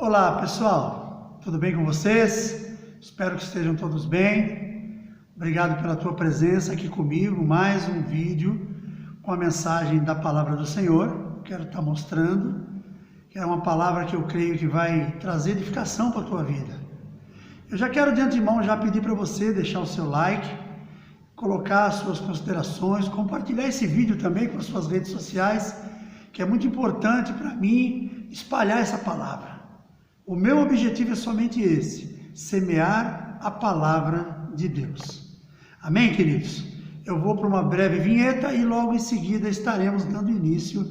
Olá pessoal, tudo bem com vocês? Espero que estejam todos bem. Obrigado pela tua presença aqui comigo, mais um vídeo com a mensagem da Palavra do Senhor. Quero estar mostrando que é uma palavra que eu creio que vai trazer edificação para a tua vida. Eu já quero de antemão já pedir para você deixar o seu like, colocar as suas considerações, compartilhar esse vídeo também com as suas redes sociais, que é muito importante para mim espalhar essa palavra. O meu objetivo é somente esse, semear a palavra de Deus. Amém, queridos? Eu vou para uma breve vinheta e logo em seguida estaremos dando início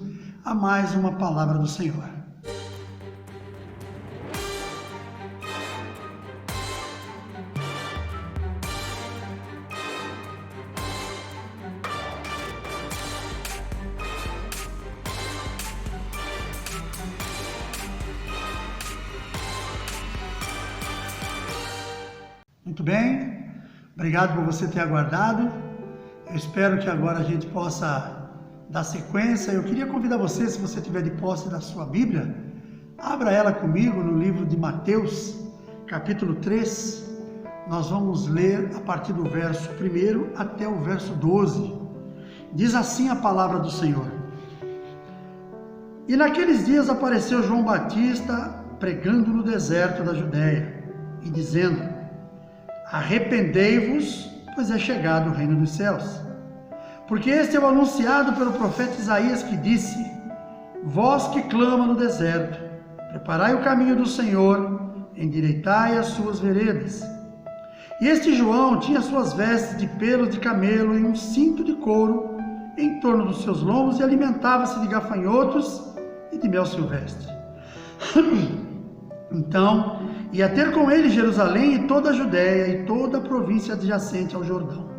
a mais uma palavra do Senhor. Muito bem, obrigado por você ter aguardado. Eu espero que agora a gente possa dar sequência. Eu queria convidar você, se você tiver de posse da sua Bíblia, abra ela comigo no livro de Mateus, capítulo 3. Nós vamos ler a partir do verso 1 até o verso 12. Diz assim a palavra do Senhor. E naqueles dias apareceu João Batista pregando no deserto da Judéia e dizendo: arrependei-vos, pois é chegado o reino dos céus. Porque este é o anunciado pelo profeta Isaías, que disse: vós que clama no deserto, preparai o caminho do Senhor, endireitai as suas veredas. E este João tinha suas vestes de pelos de camelo e um cinto de couro em torno dos seus lombos, e alimentava-se de gafanhotos e de mel silvestre. Então ia ter com ele Jerusalém e toda a Judéia e toda a província adjacente ao Jordão.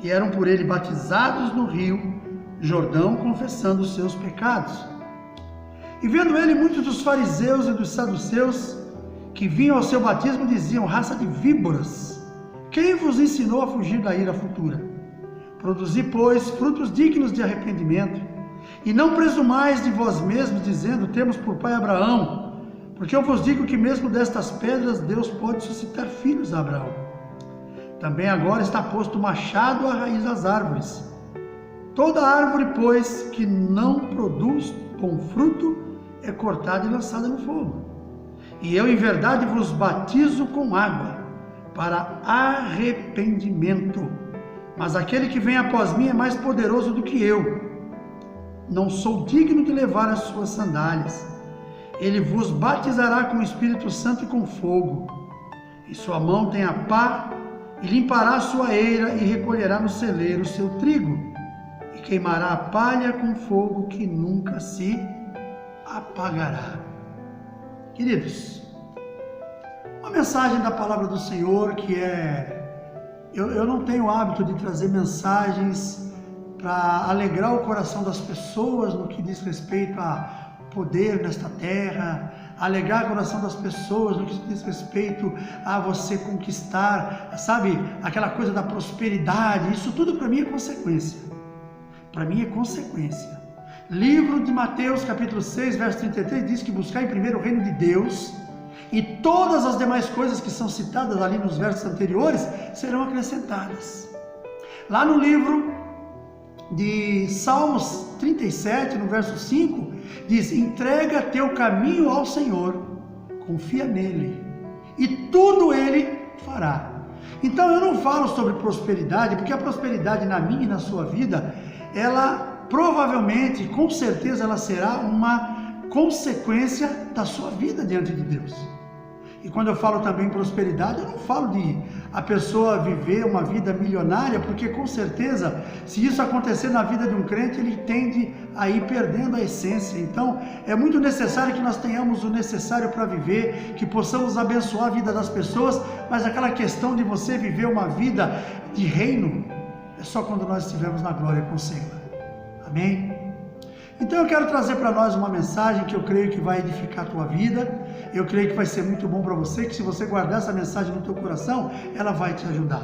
E eram por ele batizados no rio Jordão, confessando os seus pecados. E vendo ele, muitos dos fariseus e dos saduceus que vinham ao seu batismo diziam: raça de víboras, quem vos ensinou a fugir da ira futura? Produzi, pois, frutos dignos de arrependimento, e não presumais de vós mesmos, dizendo: temos por pai Abraão. Porque eu vos digo que mesmo destas pedras Deus pode suscitar filhos a Abraão. Também agora está posto o machado à raiz das árvores. Toda árvore, pois, que não produz bom fruto, é cortada e lançada no fogo. E eu, em verdade, vos batizo com água, para arrependimento. Mas aquele que vem após mim é mais poderoso do que eu. Não sou digno de levar as suas sandálias. Ele vos batizará com o Espírito Santo e com fogo. Em sua mão tem a pá, e limpará a sua eira, e recolherá no celeiro o seu trigo, e queimará a palha com fogo que nunca se apagará. Queridos, uma mensagem da palavra do Senhor que eu não tenho o hábito de trazer mensagens para alegrar o coração das pessoas no que diz respeito a poder nesta terra, alegrar o coração das pessoas no que diz respeito a você conquistar, sabe, aquela coisa da prosperidade. Isso tudo para mim é consequência. Para mim é consequência. Livro de Mateus, capítulo 6, verso 33, diz que buscar em primeiro o reino de Deus, e todas as demais coisas que são citadas ali nos versos anteriores serão acrescentadas. Lá no livro de Salmos 37, no verso 5, diz: entrega teu caminho ao Senhor, confia nele, e tudo ele fará. Então eu não falo sobre prosperidade, porque a prosperidade na minha e na sua vida, ela provavelmente, com certeza, ela será uma consequência da sua vida diante de Deus. E quando eu falo também prosperidade, eu não falo de a pessoa viver uma vida milionária, porque com certeza, se isso acontecer na vida de um crente, ele tende a ir perdendo a essência. Então, é muito necessário que nós tenhamos o necessário para viver, que possamos abençoar a vida das pessoas, mas aquela questão de você viver uma vida de reino, é só quando nós estivermos na glória com o Senhor. Amém? Então eu quero trazer para nós uma mensagem que eu creio que vai edificar a tua vida. Eu creio que vai ser muito bom para você, que se você guardar essa mensagem no teu coração, ela vai te ajudar.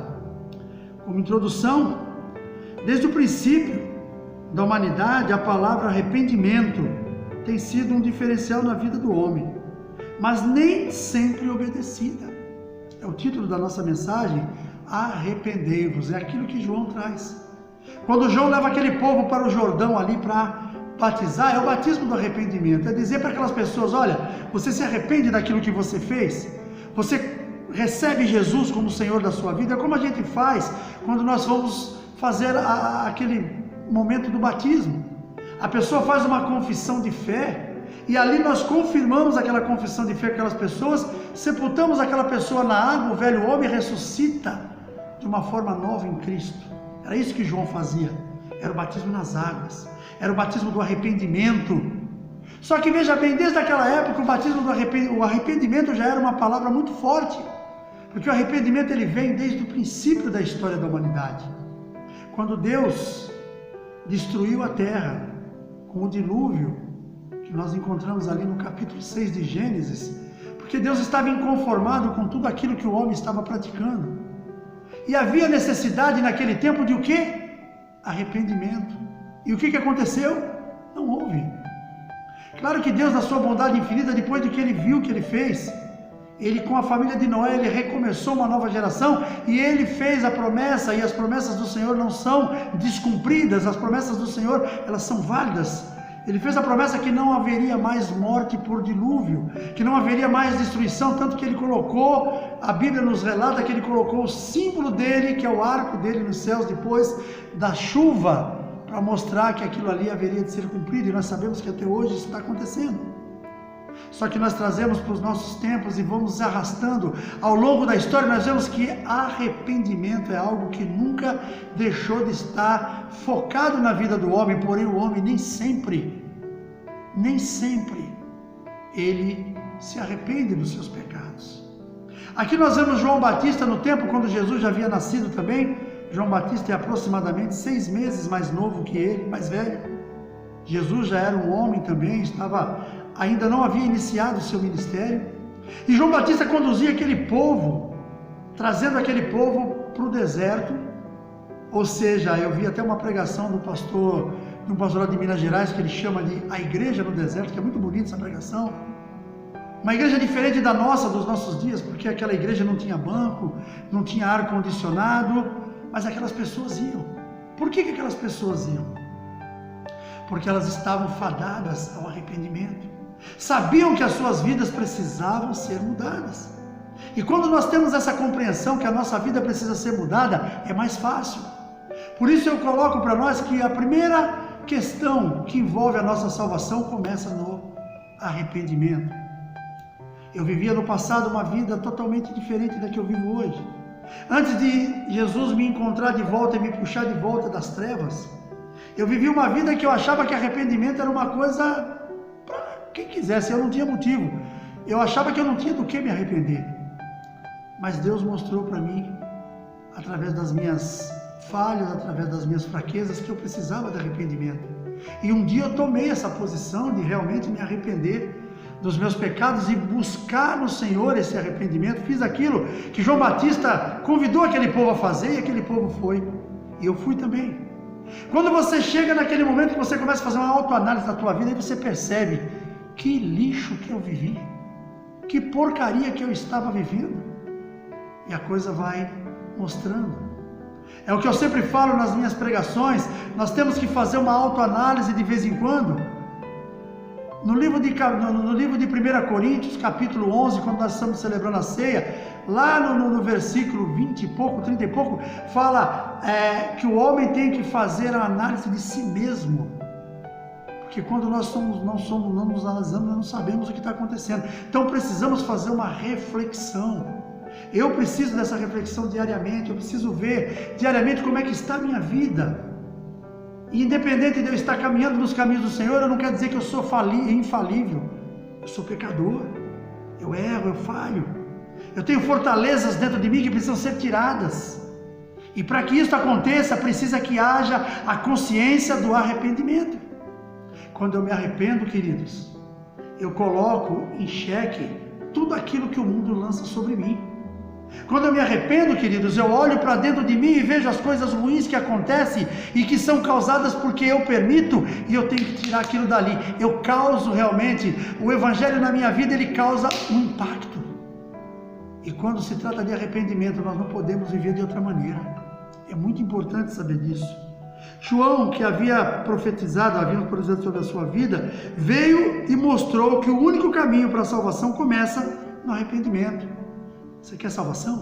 Como introdução, desde o princípio da humanidade, a palavra arrependimento tem sido um diferencial na vida do homem. mas nem sempre obedecida. É o título da nossa mensagem, arrependei-vos, é aquilo que João traz. Quando João leva aquele povo para o Jordão ali para batizar, é o batismo do arrependimento, é dizer para aquelas pessoas, olha, você se arrepende daquilo que você fez? Você recebe Jesus como Senhor da sua vida? É como a gente faz quando nós vamos fazer aquele momento do batismo. A pessoa faz uma confissão de fé e ali nós confirmamos aquela confissão de fé com aquelas pessoas, sepultamos aquela pessoa na água, o velho homem ressuscita de uma forma nova em Cristo. Era isso que João fazia, era o batismo nas águas, era o batismo do arrependimento. Só que veja bem, desde aquela época o arrependimento já era uma palavra muito forte, porque o arrependimento ele vem desde o princípio da história da humanidade. Quando Deus destruiu a terra com o dilúvio, que nós encontramos ali no capítulo 6 de Gênesis, porque Deus estava inconformado com tudo aquilo que o homem estava praticando. E havia necessidade naquele tempo de o quê? Arrependimento. E o que aconteceu? Não houve. Claro que Deus, na sua bondade infinita, depois de que ele viu o que ele fez, ele com a família de Noé, ele recomeçou uma nova geração e ele fez a promessa, e as promessas do Senhor não são descumpridas, as promessas do Senhor, elas são válidas. Ele fez a promessa que não haveria mais morte por dilúvio, que não haveria mais destruição, tanto que ele colocou, a Bíblia nos relata que ele colocou o símbolo dele, que é o arco dele nos céus, depois da chuva, para mostrar que aquilo ali haveria de ser cumprido, e nós sabemos que até hoje isso está acontecendo. Só que nós trazemos para os nossos tempos e vamos arrastando ao longo da história, nós vemos que arrependimento é algo que nunca deixou de estar focado na vida do homem, porém o homem nem sempre ele se arrepende dos seus pecados. Aqui nós vemos João Batista no tempo quando Jesus já havia nascido também. João Batista é aproximadamente 6 meses mais novo que ele, mais velho. Jesus já era um homem também, ainda não havia iniciado o seu ministério. E João Batista conduzia aquele povo, trazendo aquele povo para o deserto. Ou seja, eu vi até uma pregação de um pastor lá de Minas Gerais, que ele chama de A Igreja no Deserto, que é muito bonita essa pregação. Uma igreja diferente da nossa, dos nossos dias, porque aquela igreja não tinha banco, não tinha ar-condicionado, mas aquelas pessoas iam. Por que aquelas pessoas iam? Porque elas estavam fadadas ao arrependimento. Sabiam que as suas vidas precisavam ser mudadas. E quando nós temos essa compreensão que a nossa vida precisa ser mudada, é mais fácil. Por isso eu coloco para nós que a primeira questão que envolve a nossa salvação começa no arrependimento. Eu vivia no passado uma vida totalmente diferente da que eu vivo hoje. Antes de Jesus me encontrar de volta e me puxar de volta das trevas, eu vivi uma vida que eu achava que arrependimento era uma coisa para quem quisesse, eu não tinha motivo. Eu achava que eu não tinha do que me arrepender. Mas Deus mostrou para mim, através das minhas falhas, através das minhas fraquezas, que eu precisava de arrependimento. E um dia eu tomei essa posição de realmente me arrepender dos meus pecados e buscar no Senhor esse arrependimento. Fiz aquilo que João Batista convidou aquele povo a fazer e aquele povo foi. E eu fui também. Quando você chega naquele momento que você começa a fazer uma autoanálise da tua vida, aí você percebe que lixo que eu vivi, que porcaria que eu estava vivendo. E a coisa vai mostrando. É o que eu sempre falo nas minhas pregações, nós temos que fazer uma autoanálise de vez em quando. No livro de 1 Coríntios, capítulo 11, quando nós estamos celebrando a ceia, lá no versículo 20 e pouco, 30 e pouco, fala que o homem tem que fazer a análise de si mesmo. Porque quando nós não nos analisamos, nós não sabemos o que está acontecendo. Então precisamos fazer uma reflexão. Eu preciso dessa reflexão diariamente, eu preciso ver diariamente como é que está a minha vida. E independente de eu estar caminhando nos caminhos do Senhor, eu não quero dizer que eu sou infalível. Eu sou pecador, eu erro, eu falho. Eu tenho fortalezas dentro de mim que precisam ser tiradas. E para que isso aconteça, precisa que haja a consciência do arrependimento. Quando eu me arrependo, queridos, eu coloco em xeque tudo aquilo que o mundo lança sobre mim. Quando eu me arrependo, queridos, eu olho para dentro de mim e vejo as coisas ruins que acontecem e que são causadas porque eu permito, e eu tenho que tirar aquilo dali. Eu causo realmente, o Evangelho na minha vida, ele causa um impacto. E quando se trata de arrependimento, nós não podemos viver de outra maneira. É muito importante saber disso. João, que havia profetizado sobre a sua vida, veio e mostrou que o único caminho para a salvação começa no arrependimento. Você quer salvação?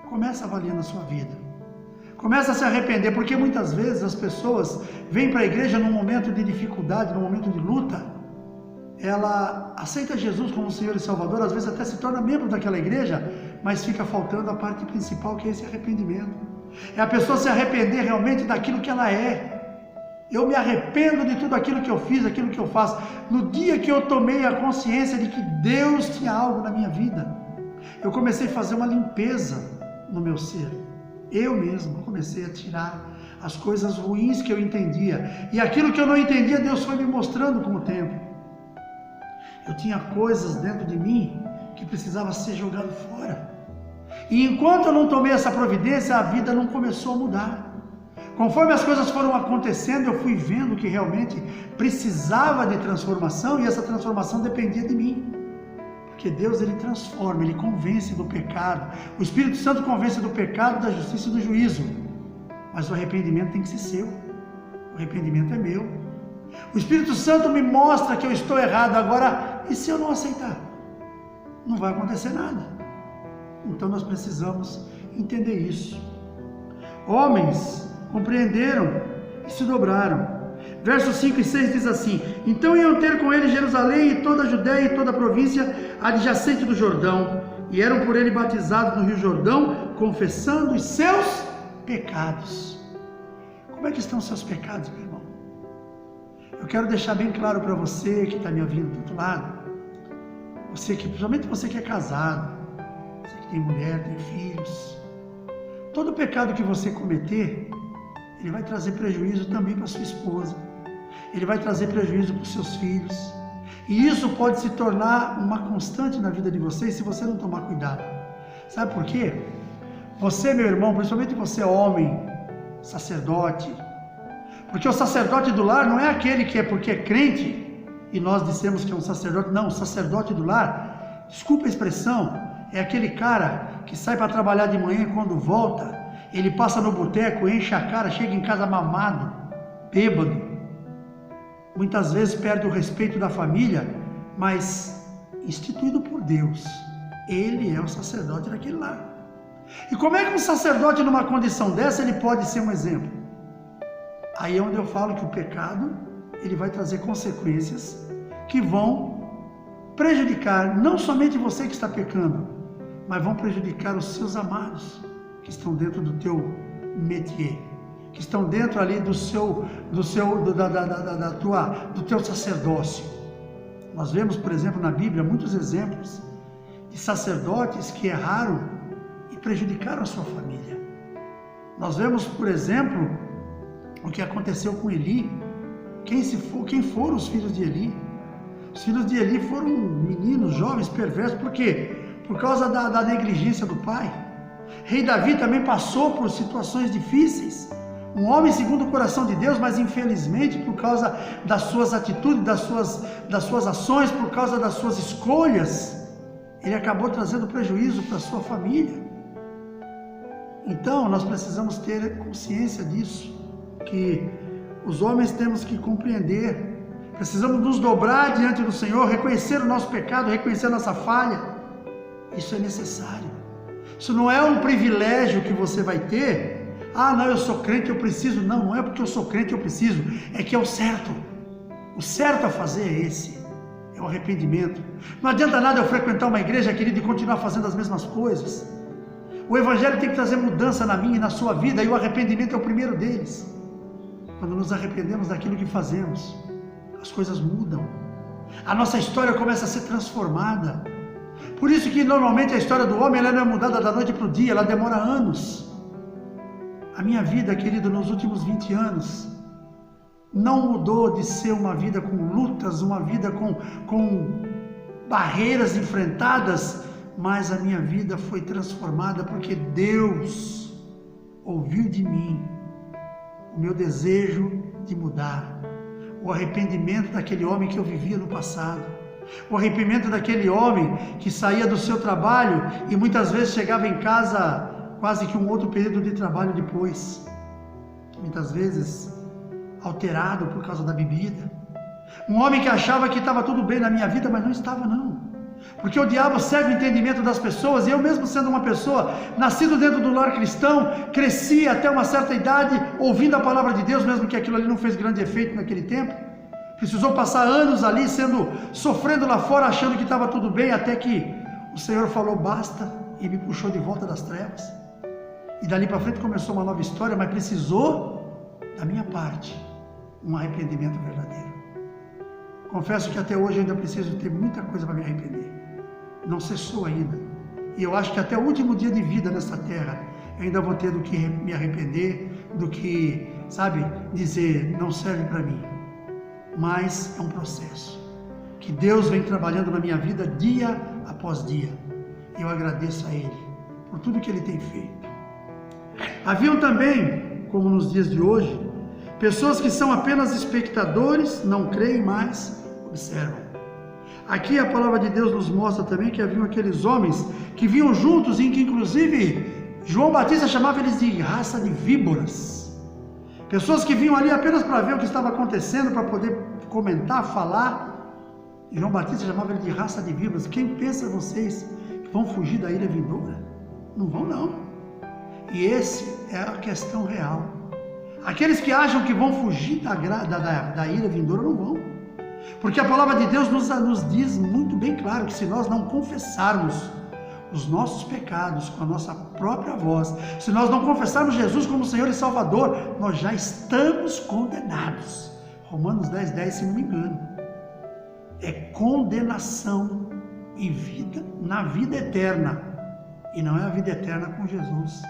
Começa avaliando a sua vida. Começa a se arrepender, porque muitas vezes as pessoas vêm para a igreja num momento de dificuldade, num momento de luta. Ela aceita Jesus como Senhor e Salvador, às vezes até se torna membro daquela igreja, mas fica faltando a parte principal, que é esse arrependimento. É a pessoa se arrepender realmente daquilo que ela é. Eu me arrependo de tudo aquilo que eu fiz, aquilo que eu faço. No dia que eu tomei a consciência de que Deus tinha algo na minha vida, eu comecei a fazer uma limpeza no meu ser. Eu mesmo comecei a tirar as coisas ruins que eu entendia. E aquilo que eu não entendia, Deus foi me mostrando com o tempo. Eu tinha coisas dentro de mim que precisavam ser jogadas fora. E enquanto eu não tomei essa providência, a vida não começou a mudar. Conforme as coisas foram acontecendo, eu fui vendo que realmente precisava de transformação, e essa transformação dependia de mim. Porque Deus, ele transforma, ele convence do pecado. O Espírito Santo convence do pecado, da justiça e do juízo. Mas o arrependimento tem que ser seu. O arrependimento é meu. O Espírito Santo me mostra que eu estou errado. Agora, e se eu não aceitar? Não vai acontecer nada. Então nós precisamos entender isso. Homens compreenderam e se dobraram. Versos 5 e 6 diz assim: então iam ter com ele Jerusalém e toda a Judéia e toda a província adjacente do Jordão, e eram por ele batizados no Rio Jordão, confessando os seus pecados. Como é que estão os seus pecados, meu irmão? Eu quero deixar bem claro para você que está me ouvindo do outro lado, principalmente você que é casado, você que tem mulher, tem filhos, todo pecado que você cometer, ele vai trazer prejuízo também para sua esposa, ele vai trazer prejuízo para os seus filhos, e isso pode se tornar uma constante na vida de vocês se você não tomar cuidado. Sabe por quê? Você, meu irmão, principalmente você homem, sacerdote, porque o sacerdote do lar não é aquele que é porque é crente, e nós dissemos que é um sacerdote. Não, o sacerdote do lar, desculpa a expressão, é aquele cara que sai para trabalhar de manhã e quando volta, ele passa no boteco, enche a cara, chega em casa mamado, bêbado. Muitas vezes perde o respeito da família, mas instituído por Deus, ele é o sacerdote daquele lar. E como é que um sacerdote numa condição dessa, ele pode ser um exemplo? Aí é onde eu falo que o pecado, ele vai trazer consequências que vão prejudicar não somente você que está pecando, mas vão prejudicar os seus amados que estão dentro do teu métier, que estão dentro ali do teu sacerdócio. Nós vemos, por exemplo, na Bíblia, muitos exemplos de sacerdotes que erraram e prejudicaram a sua família. Nós vemos, por exemplo, o que aconteceu com Eli. Quem foram os filhos de Eli? Os filhos de Eli foram meninos, jovens, perversos. Por quê? Por causa da negligência do pai. Rei Davi também passou por situações difíceis. Um homem segundo o coração de Deus, mas infelizmente por causa das suas atitudes, das suas ações, por causa das suas escolhas, ele acabou trazendo prejuízo para a sua família. Então nós precisamos ter consciência disso, que os homens temos que compreender, precisamos nos dobrar diante do Senhor, reconhecer o nosso pecado, reconhecer a nossa falha. Isso é necessário. Isso não é um privilégio que você vai ter. Ah, não, eu sou crente, eu preciso. Não, não é porque eu sou crente, eu preciso. É que é o certo. O certo a fazer é esse. É o arrependimento. Não adianta nada eu frequentar uma igreja, querido, e continuar fazendo as mesmas coisas. O Evangelho tem que trazer mudança na minha e na sua vida, e o arrependimento é o primeiro deles. Quando nos arrependemos daquilo que fazemos, as coisas mudam. A nossa história começa a ser transformada. Por isso que normalmente a história do homem ela não é mudada da noite para o dia, ela demora anos. A minha vida, querido, nos últimos 20 anos, não mudou de ser uma vida com lutas, uma vida com barreiras enfrentadas, mais a minha vida foi transformada, porque Deus ouviu de mim o meu desejo de mudar, o arrependimento daquele homem que eu vivia no passado, o arrependimento daquele homem que saía do seu trabalho e muitas vezes chegava em casa quase que um outro período de trabalho depois, muitas vezes alterado por causa da bebida. Um homem que achava que estava tudo bem na minha vida, mas não estava não. Porque o diabo cega o entendimento das pessoas, e eu mesmo sendo uma pessoa, nascido dentro do lar cristão, cresci até uma certa idade, ouvindo a palavra de Deus, mesmo que aquilo ali não fez grande efeito naquele tempo. Precisou passar anos ali, sofrendo lá fora, achando que estava tudo bem, até que o Senhor falou basta, e me puxou de volta das trevas. E dali para frente começou uma nova história, mas precisou da minha parte, um arrependimento verdadeiro. Confesso que até hoje eu ainda preciso ter muita coisa para me arrepender. Não cessou ainda. E eu acho que até o último dia de vida nessa terra, eu ainda vou ter do que me arrepender, do que, dizer, não serve para mim. Mas é um processo que Deus vem trabalhando na minha vida dia após dia. E eu agradeço a Ele por tudo que Ele tem feito. Haviam também, como nos dias de hoje, pessoas que são apenas espectadores, não creem, mas observam. Aqui a palavra de Deus nos mostra também que haviam aqueles homens que vinham juntos, em que inclusive João Batista chamava eles de raça de víboras. Pessoas que vinham ali apenas para ver o que estava acontecendo, para poder comentar, falar. E João Batista chamava ele de raça de víboras. Quem pensa vocês que vão fugir da ira vindoura? Não vão não. E essa é a questão real. Aqueles que acham que vão fugir da ira vindoura não vão. Porque a palavra de Deus nos diz muito bem claro que se nós não confessarmos os nossos pecados com a nossa própria voz, se nós não confessarmos Jesus como Senhor e Salvador, nós já estamos condenados. Romanos 10:10, se não me engano. É condenação e vida na vida eterna. E não é a vida eterna com Jesus.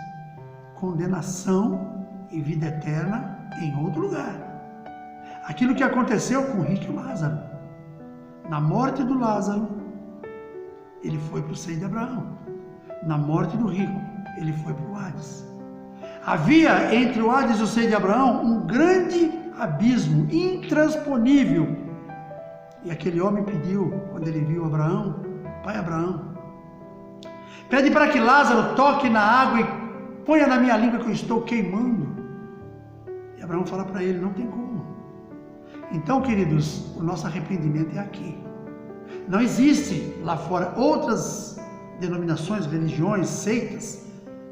Condenação e vida eterna em outro lugar. Aquilo que aconteceu com o rico e Lázaro. Na morte do Lázaro, ele foi para o seio de Abraão. Na morte do rico, ele foi para o Hades. Havia entre o Hades e o seio de Abraão um grande abismo, intransponível. E aquele homem pediu, quando ele viu Abraão, pai Abraão, pede para que Lázaro toque na água e ponha na minha língua que eu estou queimando. E Abraão fala para ele, não tem como. Então, queridos, o nosso arrependimento é aqui. Não existe lá fora. Outras denominações, religiões, seitas,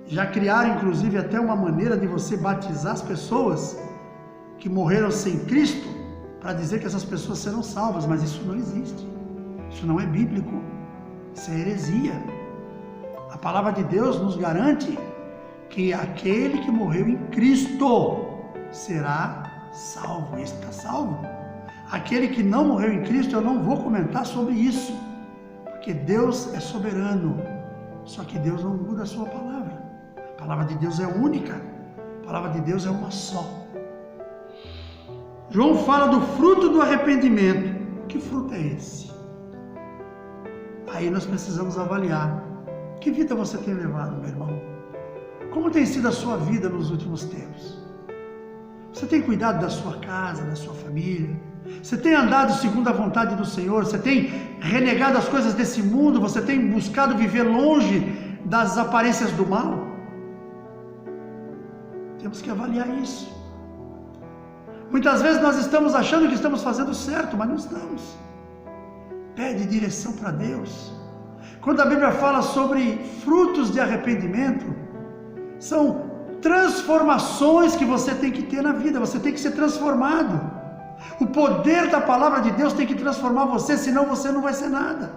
já criaram inclusive até uma maneira de você batizar as pessoas que morreram sem Cristo, para dizer que essas pessoas serão salvas, mas isso não existe. Isso não é bíblico. Isso é heresia. A palavra de Deus nos garante que aquele que morreu em Cristo será salvo. Esse está salvo. Aquele que não morreu em Cristo, eu não vou comentar sobre isso, porque Deus é soberano. Só que Deus não muda a sua palavra. A palavra de Deus é única. A palavra de Deus é uma só. João fala do fruto do arrependimento. Que fruto é esse? Aí nós precisamos avaliar. Que vida você tem levado, meu irmão? Como tem sido a sua vida nos últimos tempos? Você tem cuidado da sua casa, da sua família? Você tem andado segundo a vontade do Senhor? Você tem renegado as coisas desse mundo? Você tem buscado viver longe das aparências do mal? Temos que avaliar isso. Muitas vezes nós estamos achando que estamos fazendo certo, mas não estamos. Pede direção para Deus. Quando a Bíblia fala sobre frutos de arrependimento, são transformações que você tem que ter na vida, você tem que ser transformado. O poder da palavra de Deus tem que transformar você, senão você não vai ser nada.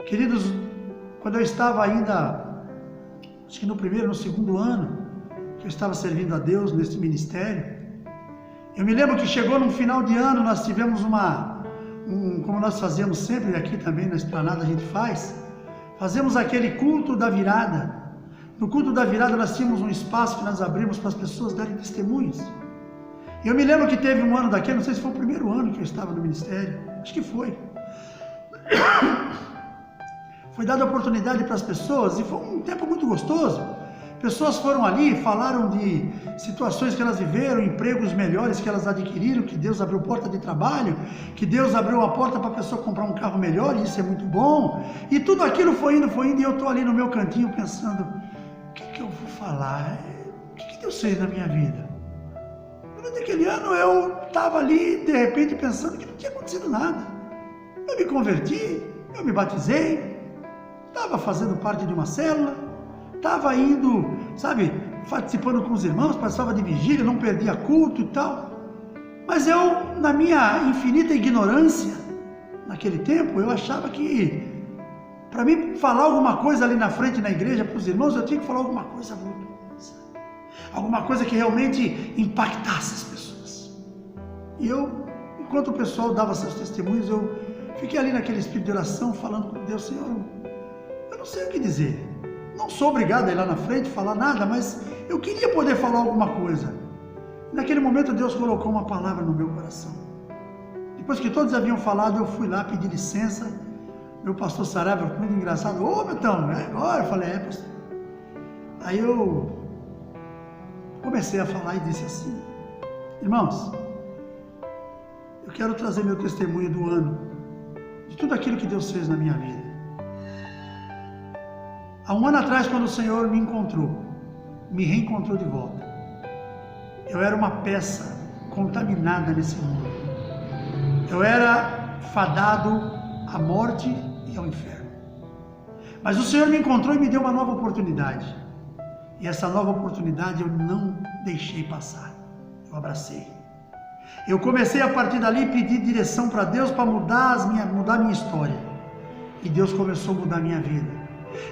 Queridos, quando eu estava ainda, acho que no primeiro, no segundo ano, que eu estava servindo a Deus nesse ministério, eu me lembro que chegou no final de ano, nós tivemos como nós fazemos sempre aqui também na Esplanada, a gente fazemos aquele culto da virada. No culto da virada nós tínhamos um espaço que nós abrimos para as pessoas darem testemunhos. Eu me lembro que teve um ano daquele, não sei se foi o primeiro ano que eu estava no ministério, acho que foi. Foi dada a oportunidade para as pessoas e foi um tempo muito gostoso. Pessoas foram ali, falaram de situações que elas viveram, empregos melhores que elas adquiriram, que Deus abriu porta de trabalho, que Deus abriu a porta para a pessoa comprar um carro melhor, e isso é muito bom. E tudo aquilo foi indo, e eu estou ali no meu cantinho pensando, o que eu vou falar? O que Deus fez na minha vida? Durante aquele ano eu estava ali, de repente, pensando que não tinha acontecido nada. Eu me converti, eu me batizei, estava fazendo parte de uma célula, estava indo, sabe, participando com os irmãos, participava de vigília, não perdia culto e tal. Mas eu, na minha infinita ignorância, naquele tempo, eu achava que, para mim falar alguma coisa ali na frente, na igreja, para os irmãos, eu tinha que falar alguma coisa vultosa, alguma coisa que realmente impactasse as pessoas. E eu, enquanto o pessoal dava seus testemunhos, eu fiquei ali naquele espírito de oração, falando com Deus, Senhor, eu não sei o que dizer. Não sou obrigado a ir lá na frente, falar nada, mas eu queria poder falar alguma coisa. Naquele momento Deus colocou uma palavra no meu coração. Depois que todos haviam falado, eu fui lá pedir licença. Meu pastor Saraiva, muito engraçado, ô Betão, é agora? Eu falei, pastor. Aí eu comecei a falar e disse assim, irmãos, eu quero trazer meu testemunho do ano, de tudo aquilo que Deus fez na minha vida. Há um ano atrás, quando o Senhor me encontrou, me reencontrou de volta, eu era uma peça contaminada nesse mundo. Eu era fadado à morte e ao inferno. Mas o Senhor me encontrou e me deu uma nova oportunidade. E essa nova oportunidade eu não deixei passar. Eu abracei. Eu comecei a partir dali a pedir direção para Deus para mudar a minha história. E Deus começou a mudar a minha vida.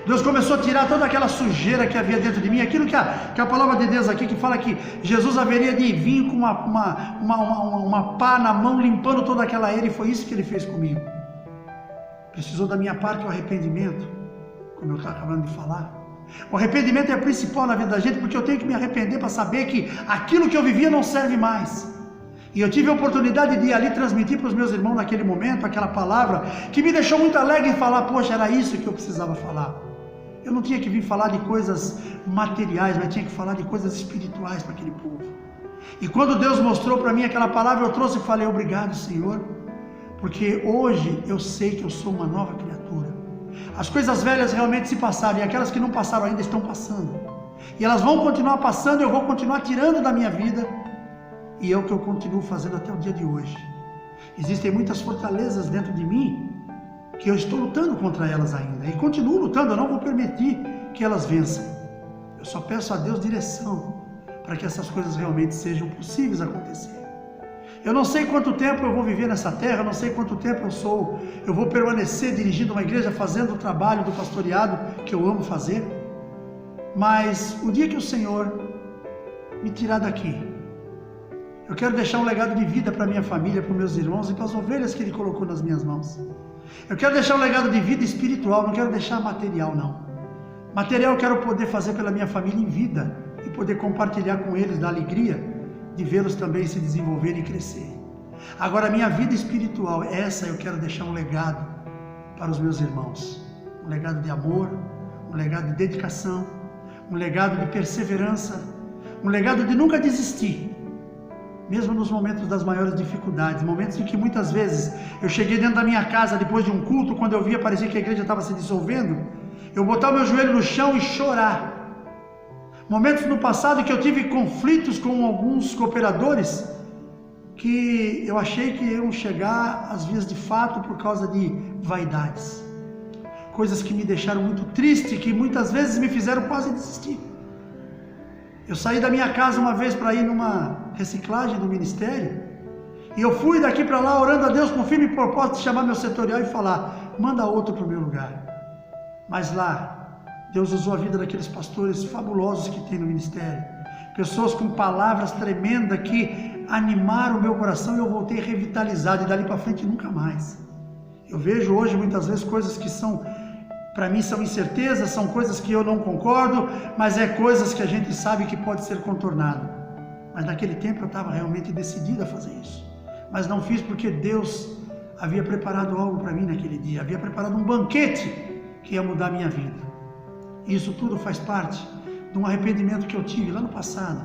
Deus começou a tirar toda aquela sujeira que havia dentro de mim, aquilo que a palavra de Deus aqui, que fala que Jesus haveria de vir com uma pá na mão, limpando toda aquela era, e foi isso que Ele fez comigo. Precisou da minha parte o arrependimento, como eu estava acabando de falar. O arrependimento é principal na vida da gente, porque eu tenho que me arrepender para saber que aquilo que eu vivia não serve mais. E eu tive a oportunidade de ir ali transmitir para os meus irmãos naquele momento, aquela palavra, que me deixou muito alegre em falar, poxa, era isso que eu precisava falar. Eu não tinha que vir falar de coisas materiais, mas tinha que falar de coisas espirituais para aquele povo. E quando Deus mostrou para mim aquela palavra, eu trouxe e falei, obrigado, Senhor, porque hoje eu sei que eu sou uma nova criatura. As coisas velhas realmente se passaram, e aquelas que não passaram ainda estão passando. E elas vão continuar passando, e eu vou continuar tirando da minha vida. E é o que eu continuo fazendo até o dia de hoje. Existem muitas fortalezas dentro de mim que eu estou lutando contra elas ainda. E continuo lutando, eu não vou permitir que elas vençam. Eu só peço a Deus direção para que essas coisas realmente sejam possíveis acontecer. Eu não sei quanto tempo eu vou viver nessa terra, eu não sei quanto tempo eu vou permanecer dirigindo uma igreja, fazendo o trabalho do pastoreado que eu amo fazer. Mas o dia que o Senhor me tirar daqui, eu quero deixar um legado de vida para minha família, para os meus irmãos e para as ovelhas que Ele colocou nas minhas mãos. Eu quero deixar um legado de vida espiritual, não quero deixar material não. Material eu quero poder fazer pela minha família em vida e poder compartilhar com eles da alegria de vê-los também se desenvolverem e crescerem. Agora a minha vida espiritual, essa eu quero deixar um legado para os meus irmãos. Um legado de amor, um legado de dedicação, um legado de perseverança, um legado de nunca desistir. Mesmo nos momentos das maiores dificuldades, momentos em que muitas vezes eu cheguei dentro da minha casa depois de um culto, quando eu via parecia que a igreja estava se dissolvendo, eu botar o meu joelho no chão e chorar. Momentos no passado que eu tive conflitos com alguns cooperadores que eu achei que iam chegar às vias de fato por causa de vaidades. Coisas que me deixaram muito triste, que muitas vezes me fizeram quase desistir. Eu saí da minha casa uma vez para ir numa reciclagem do ministério, e eu fui daqui para lá orando a Deus com firme propósito de chamar meu setorial e falar, manda outro para o meu lugar. Mas lá, Deus usou a vida daqueles pastores fabulosos que tem no ministério, pessoas com palavras tremendas que animaram o meu coração, e eu voltei revitalizado, e dali para frente nunca mais. Eu vejo hoje muitas vezes coisas que para mim são incertezas, são coisas que eu não concordo, mas é coisas que a gente sabe que pode ser contornado. Mas naquele tempo eu estava realmente decidido a fazer isso. Mas não fiz porque Deus havia preparado algo para mim naquele dia, havia preparado um banquete que ia mudar a minha vida. Isso tudo faz parte de um arrependimento que eu tive lá no passado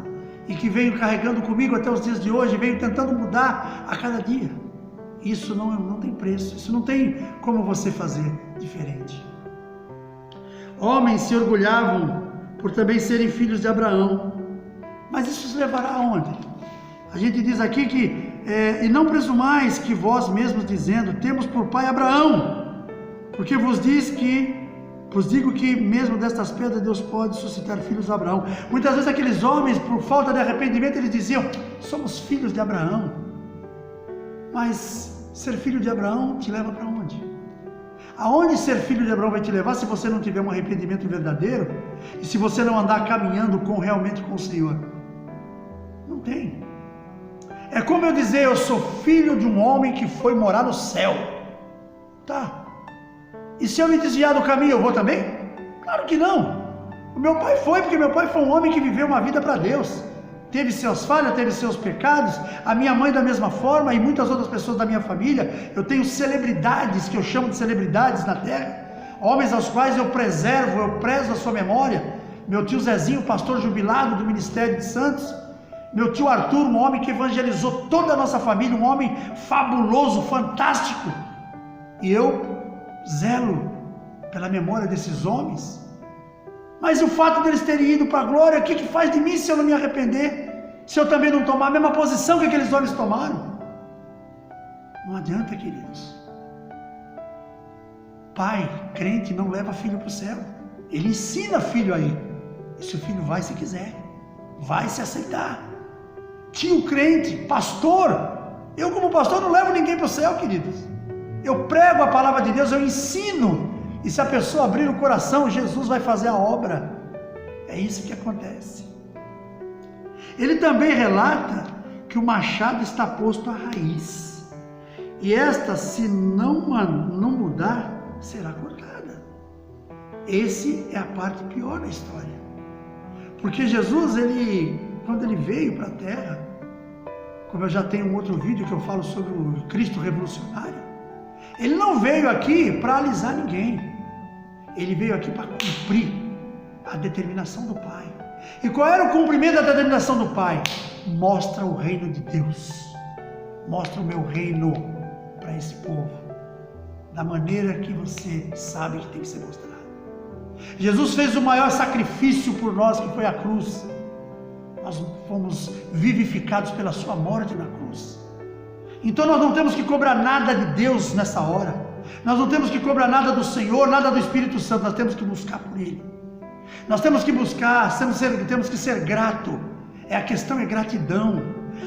e que venho carregando comigo até os dias de hoje, venho tentando mudar a cada dia. Isso não tem preço, isso não tem como você fazer diferente. Homens se orgulhavam por também serem filhos de Abraão, mas isso os levará aonde? A gente diz aqui que, e não presumais que vós mesmos dizendo, temos por pai Abraão, porque vos digo que mesmo destas pedras Deus pode suscitar filhos de Abraão. Muitas vezes aqueles homens, por falta de arrependimento, eles diziam, somos filhos de Abraão. Mas ser filho de Abraão te leva para onde? Aonde ser filho de Abraão vai te levar se você não tiver um arrependimento verdadeiro e se você não andar caminhando realmente com o Senhor? Não tem. É como eu dizer, eu sou filho de um homem que foi morar no céu. Tá. E se eu me desviar do caminho, eu vou também? Claro que não. O meu pai foi, porque meu pai foi um homem que viveu uma vida para Deus. Teve seus falhas, teve seus pecados, a minha mãe da mesma forma e muitas outras pessoas da minha família. Eu tenho celebridades, que eu chamo de celebridades na terra, homens aos quais eu preservo, eu prezo a sua memória. Meu tio Zezinho, pastor jubilado do Ministério de Santos. Meu tio Arthur, um homem que evangelizou toda a nossa família, um homem fabuloso, fantástico. E eu zelo pela memória desses homens. Mas o fato deles terem ido para a glória, o que faz de mim se eu não me arrepender? Se eu também não tomar a mesma posição que aqueles homens tomaram? Não adianta, queridos. Pai, crente, não leva filho para o céu. Ele ensina filho aí. E se o filho vai se quiser, vai se aceitar. Tio crente, pastor, eu como pastor não levo ninguém para o céu, queridos. Eu prego a palavra de Deus, eu ensino. E se a pessoa abrir o coração, Jesus vai fazer a obra. É isso que acontece. Ele também relata que o machado está posto à raiz. E esta, se não mudar, será cortada. Esse é a parte pior da história. Porque Jesus, quando ele veio para a terra, como eu já tenho um outro vídeo que eu falo sobre o Cristo revolucionário, ele não veio aqui para alisar ninguém. Ele veio aqui para cumprir a determinação do Pai. E qual era o cumprimento da determinação do Pai? Mostra o reino de Deus. Mostra o meu reino para esse povo. Da maneira que você sabe que tem que ser mostrado. Jesus fez o maior sacrifício por nós, que foi a cruz. Nós fomos vivificados pela sua morte na cruz. Então nós não temos que cobrar nada de Deus nessa hora. Nós não temos que cobrar nada do Senhor, nada do Espírito Santo. Nós temos que buscar por Ele. Nós temos que buscar, temos que ser grato. A questão é gratidão.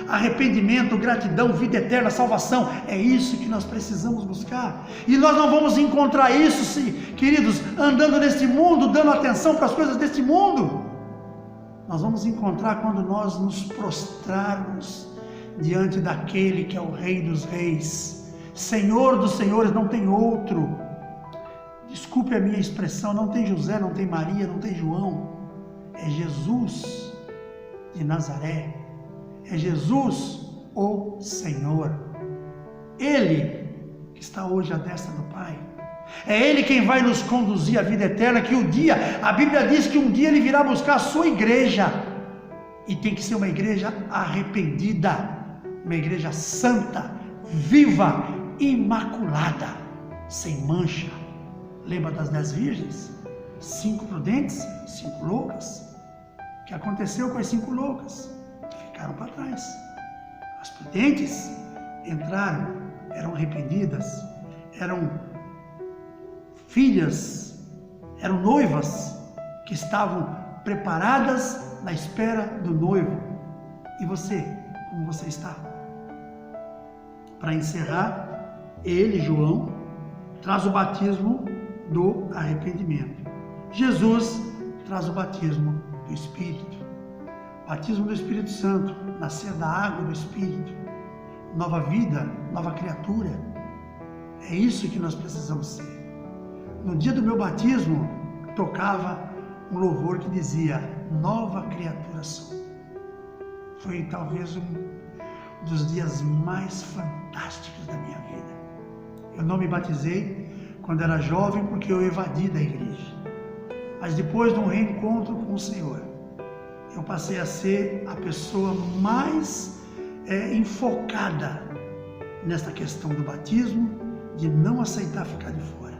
Arrependimento, gratidão, vida eterna, salvação. É isso que nós precisamos buscar. E nós não vamos encontrar isso, queridos, andando neste mundo, dando atenção para as coisas deste mundo. Nós vamos encontrar quando nós nos prostrarmos diante daquele que é o Rei dos Reis, Senhor dos Senhores, não tem outro. Desculpe a minha expressão, não tem José, não tem Maria, não tem João. É Jesus de Nazaré. É Jesus, o Senhor. Ele que está hoje à destra do Pai. É Ele quem vai nos conduzir à vida eterna, que a Bíblia diz que um dia Ele virá buscar a sua igreja. E tem que ser uma igreja arrependida, uma igreja santa, viva, imaculada, sem mancha. Lembra das 10 virgens? 5 prudentes, 5 loucas. O que aconteceu com as 5 loucas? Ficaram para trás. As prudentes entraram, eram arrependidas, eram filhas, eram noivas que estavam preparadas na espera do noivo. E você, como você está? Para encerrar, ele, João, traz o batismo do arrependimento. Jesus traz o batismo do Espírito. Batismo do Espírito Santo, nascer da água do Espírito, nova vida, nova criatura. É isso que nós precisamos ser. No dia do meu batismo, tocava um louvor que dizia, nova criatura sou. Foi talvez um dos dias mais fantásticos da minha vida. Eu não me batizei, quando era jovem, porque eu evadi da igreja. Mas depois de um reencontro com o Senhor, eu passei a ser a pessoa mais enfocada nesta questão do batismo, de não aceitar ficar de fora.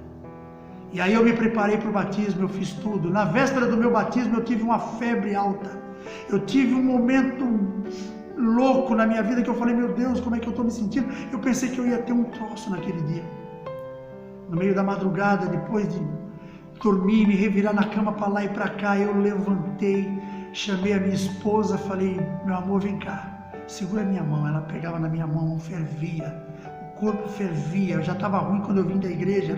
E aí eu me preparei para o batismo, eu fiz tudo. Na véspera do meu batismo eu tive uma febre alta. Eu tive um momento louco na minha vida que eu falei, meu Deus, como é que eu estou me sentindo? Eu pensei que eu ia ter um troço naquele dia. No meio da madrugada, depois de dormir, me revirar na cama para lá e para cá, eu levantei, chamei a minha esposa, falei, meu amor, vem cá, segura a minha mão. Ela pegava na minha mão, fervia, o corpo fervia, eu já estava ruim quando eu vim da igreja,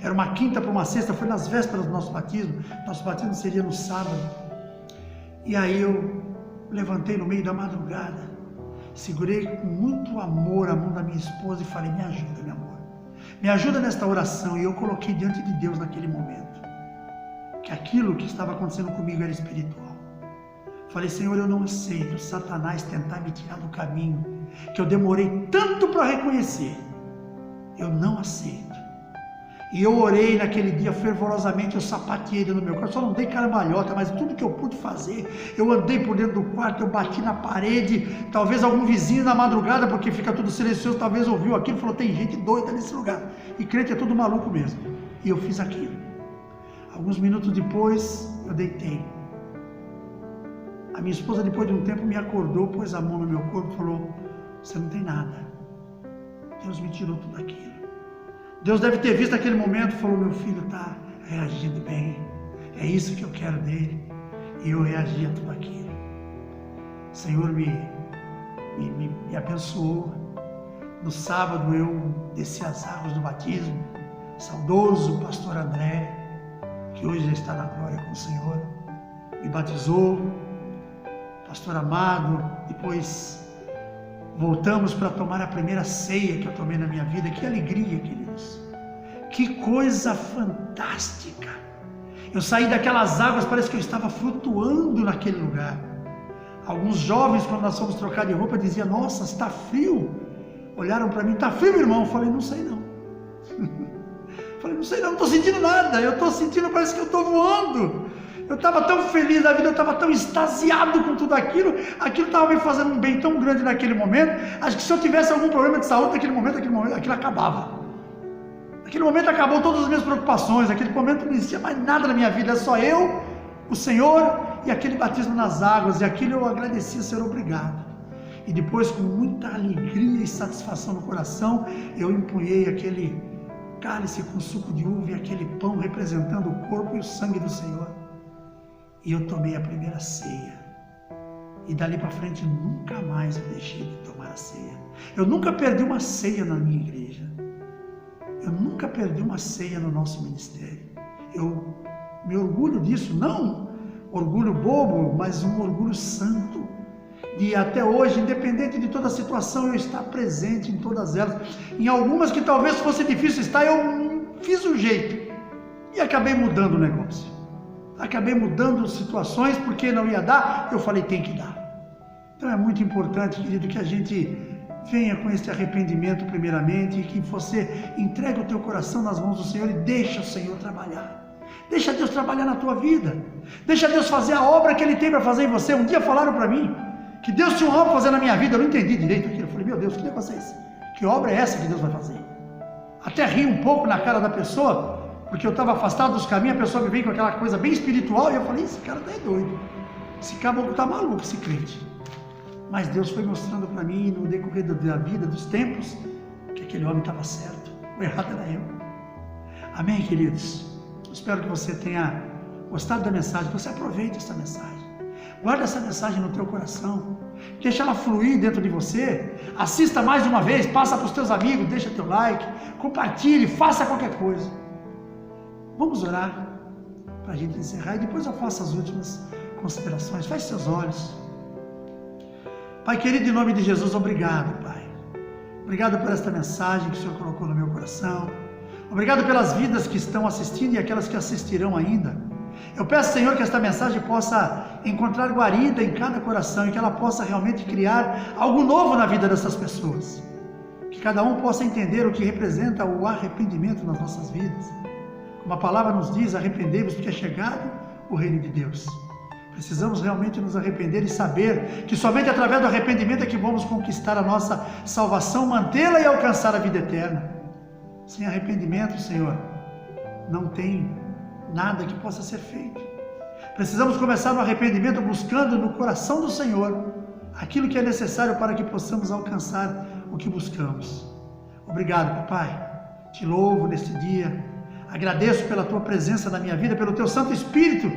era uma quinta para uma sexta, foi nas vésperas do nosso batismo seria no sábado. E aí eu levantei no meio da madrugada, segurei com muito amor a mão da minha esposa e falei, me ajuda, meu amor, me ajuda nesta oração. E eu coloquei diante de Deus naquele momento, que aquilo que estava acontecendo comigo era espiritual. Falei, Senhor, eu não aceito Satanás tentar me tirar do caminho, que eu demorei tanto para reconhecer. Eu não aceito. E eu orei naquele dia fervorosamente, eu sapateei no meu coração, só não dei cambalhota, mas tudo que eu pude fazer, eu andei por dentro do quarto, eu bati na parede, talvez algum vizinho na madrugada, porque fica tudo silencioso, talvez ouviu aquilo e falou, tem gente doida nesse lugar, e crente é tudo maluco mesmo. E eu fiz aquilo. Alguns minutos depois, eu deitei. A minha esposa, depois de um tempo, me acordou, pôs a mão no meu corpo e falou, você não tem nada. Deus me tirou tudo aquilo. Deus deve ter visto aquele momento e falou, meu filho está reagindo bem, é isso que eu quero dele. E eu reagi a tudo aquilo. O Senhor me abençoou. No sábado eu desci as águas do batismo, saudoso pastor André, que hoje já está na glória com o Senhor, me batizou, pastor amado. Depois voltamos para tomar a primeira ceia que eu tomei na minha vida. Que alegria, queridos, que coisa fantástica. Eu saí daquelas águas, parece que eu estava flutuando naquele lugar. Alguns jovens, quando nós fomos trocar de roupa, diziam, nossa, está frio. Olharam para mim, está frio, irmão? Eu falei, não sei não. Falei, não sei não, não estou sentindo nada. Eu estou sentindo, parece que eu estou voando. Eu estava tão feliz da vida, eu estava tão extasiado com tudo aquilo estava me fazendo um bem tão grande naquele momento. Acho que se eu tivesse algum problema de saúde naquele momento, aquilo acabava. Naquele momento acabou todas as minhas preocupações, naquele momento não existia mais nada na minha vida, é só eu, o Senhor e aquele batismo nas águas, e aquilo eu agradecia, Senhor, obrigado. E depois, com muita alegria e satisfação no coração, eu empunhei aquele cálice com suco de uva e aquele pão representando o corpo e o sangue do Senhor. E eu tomei a primeira ceia. E dali para frente nunca mais eu deixei de tomar a ceia. Eu nunca perdi uma ceia na minha igreja. Eu nunca perdi uma ceia no nosso ministério. Eu me orgulho disso, não orgulho bobo, mas um orgulho santo. De até hoje, independente de toda a situação, eu estar presente em todas elas. Em algumas que talvez fosse difícil estar, eu fiz um jeito. E acabei mudando o negócio. Acabei mudando situações porque não ia dar, eu falei, tem que dar. Então é muito importante, querido, que a gente venha com esse arrependimento primeiramente, e que você entregue o teu coração nas mãos do Senhor e deixa o Senhor trabalhar. Deixa Deus trabalhar na tua vida. Deixa Deus fazer a obra que Ele tem para fazer em você. Um dia falaram para mim que Deus tinha uma obra para fazer na minha vida, eu não entendi direito aquilo. Eu falei, meu Deus, que negócio é esse? Que obra é essa que Deus vai fazer? Até ri um pouco na cara da pessoa, porque eu estava afastado dos caminhos, a pessoa me veio com aquela coisa bem espiritual, e eu falei, esse cara tá doido, esse caboclo tá maluco, esse crente. Mas Deus foi mostrando para mim, no decorrer da vida, dos tempos, que aquele homem estava certo, o errado era eu. Amém, queridos? Espero que você tenha gostado da mensagem, que você aproveite essa mensagem. Guarda essa mensagem no teu coração, deixa ela fluir dentro de você, assista mais de uma vez, passa para os teus amigos, deixa teu like, compartilhe, faça qualquer coisa. Vamos orar para a gente encerrar e depois eu faço as últimas considerações. Feche seus olhos. Pai querido, em nome de Jesus, obrigado, Pai. Obrigado por esta mensagem que o Senhor colocou no meu coração. Obrigado pelas vidas que estão assistindo e aquelas que assistirão ainda. Eu peço, Senhor, que esta mensagem possa encontrar guarida em cada coração e que ela possa realmente criar algo novo na vida dessas pessoas. que cada um possa entender o que representa o arrependimento nas nossas vidas. Como a palavra nos diz, arrependei-vos porque é chegado o reino de Deus. Precisamos realmente nos arrepender e saber que somente através do arrependimento é que vamos conquistar a nossa salvação, mantê-la e alcançar a vida eterna. Sem arrependimento, Senhor, não tem nada que possa ser feito. Precisamos começar no arrependimento buscando no coração do Senhor aquilo que é necessário para que possamos alcançar o que buscamos. Obrigado, papai. Te louvo neste dia. Agradeço pela tua presença na minha vida, pelo teu Santo Espírito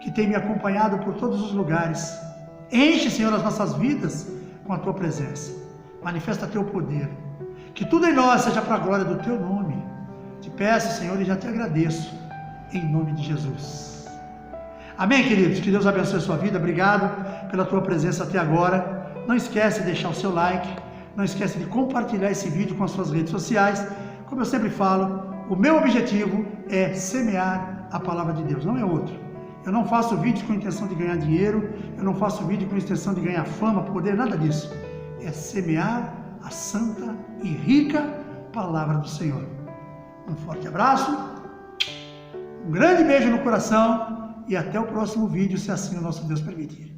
que tem me acompanhado por todos os lugares. Enche, Senhor, as nossas vidas com a tua presença. Manifesta teu poder. Que tudo em nós seja para a glória do teu nome. Te peço, Senhor, e já te agradeço, em nome de Jesus. Amém, queridos? Que Deus abençoe a sua vida. Obrigado pela tua presença até agora. Não esquece de deixar o seu like. Não esquece de compartilhar esse vídeo com as suas redes sociais. Como eu sempre falo, o meu objetivo é semear a palavra de Deus, não é outro. Eu não faço vídeos com a intenção de ganhar dinheiro, eu não faço vídeo com a intenção de ganhar fama, poder, nada disso. É semear a santa e rica palavra do Senhor. Um forte abraço, um grande beijo no coração e até o próximo vídeo, se assim o nosso Deus permitir.